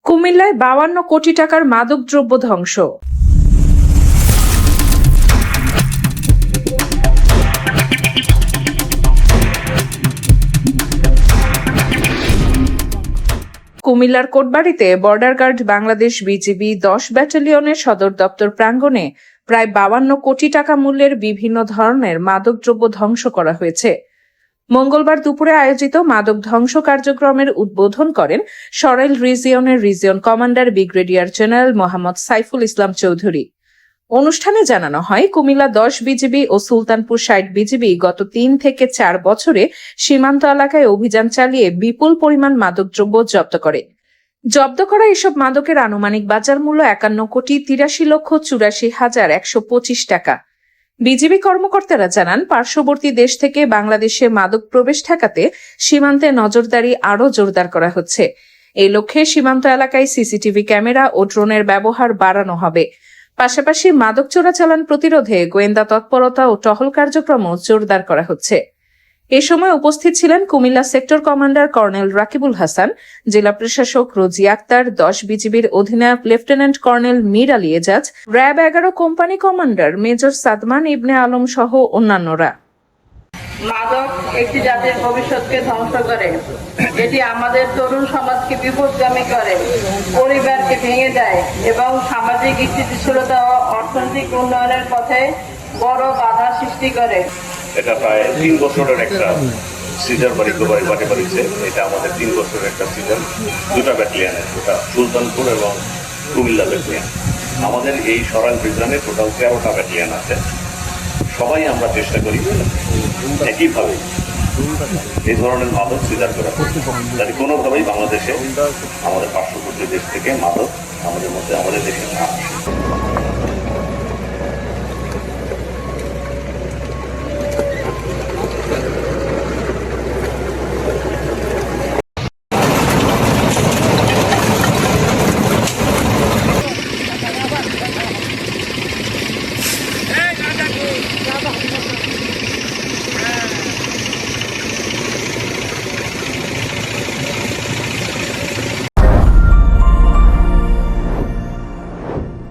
কুমিল্লায় 52 কোটি টাকার মাদকদ্রব্য ধ্বংস। কুমিল্লার কোটবাড়িতে বর্ডার গার্ড বাংলাদেশ বিজিবি 10 ব্যাটালিয়নের সদর দপ্তর প্রাঙ্গণে প্রায় 52 কোটি টাকা মূল্যের বিভিন্ন ধরনের মাদকদ্রব্য ধ্বংস করা হয়েছে। মঙ্গলবার দুপুরে আয়োজিত মাদক ধ্বংস কার্যক্রমের উদ্বোধন করেন সরাইল রিজিয়নের region commander brigadier general Mohammad Saiful Islam Chowdhury. অনুষ্ঠানে জানানো হয়, কুমিল্লা 10 বিজিবি ও সুলতানপুর 60 বিজিবি গত 3 থেকে 4 বছরে সীমান্ত এলাকায় অভিযান চালিয়ে বিপুল পরিমাণ মাদকদ্রব্য জব্দ করে। জব্দ করা এসব মাদকের আনুমানিক বাজার মূল্য 51,83,84,125 টাকা। বিজিবি কর্মকর্তারা জানান, পার্শ্ববর্তী দেশ থেকে বাংলাদেশে মাদক প্রবেশ ঠেকাতে সীমান্তে নজরদারি আরও জোরদার করা হচ্ছে। এই লক্ষ্যে সীমান্ত এলাকায় সিসিটিভি ক্যামেরা ও ড্রোনের ব্যবহার বাড়ানো হবে। পাশাপাশি মাদক চোরাচালান প্রতিরোধে গোয়েন্দা তৎপরতা ও টহল কার্যক্রমও জোরদার করা হচ্ছে। এ সময় উপস্থিত ছিলেন Comilla sector commander colonel Rakibul Hasan, জেলা প্রশাসক রোজি আক্তার, 10 বিজিবির অধিনায়ক lieutenant colonel Mir Ali Ejaz, RAB 11 company commander major Sadman Ibne Alam সহ অন্যান্যরা। মাদক একটি জাতির ভবিষ্যৎকে ধ্বংস করে, এটি আমাদের তরুণ সমাজকে বিপথগামী করে, পরিবারকে ভেঙে দেয় এবং সামাজিক স্থিতিশীলতা ও অর্থনৈতিক উন্নয়নের পথে বড় বাধা সৃষ্টি করে। এটা প্রায় 3 বছরের একটা সিজন বা রিকভারি বাড়িছে। এটা আমাদের 3 বছরের একটা সিজন, 2টা ব্যাটালিয়নের, ওটা সুলতানপুর এবং কুমিল্লা ব্যাটালিয়ন। আমাদের এই সরাইল রিজনে টোটাল 13টা ব্যাটালিয়ন আছে। সবাই আমরা চেষ্টা করি একইভাবে এই ধরনের মাদক সিজার করা, যাতে কোনোভাবেই বাংলাদেশে আমাদের পার্শ্ববর্তী দেশ থেকে মাদক আমাদের দেশে না আসে।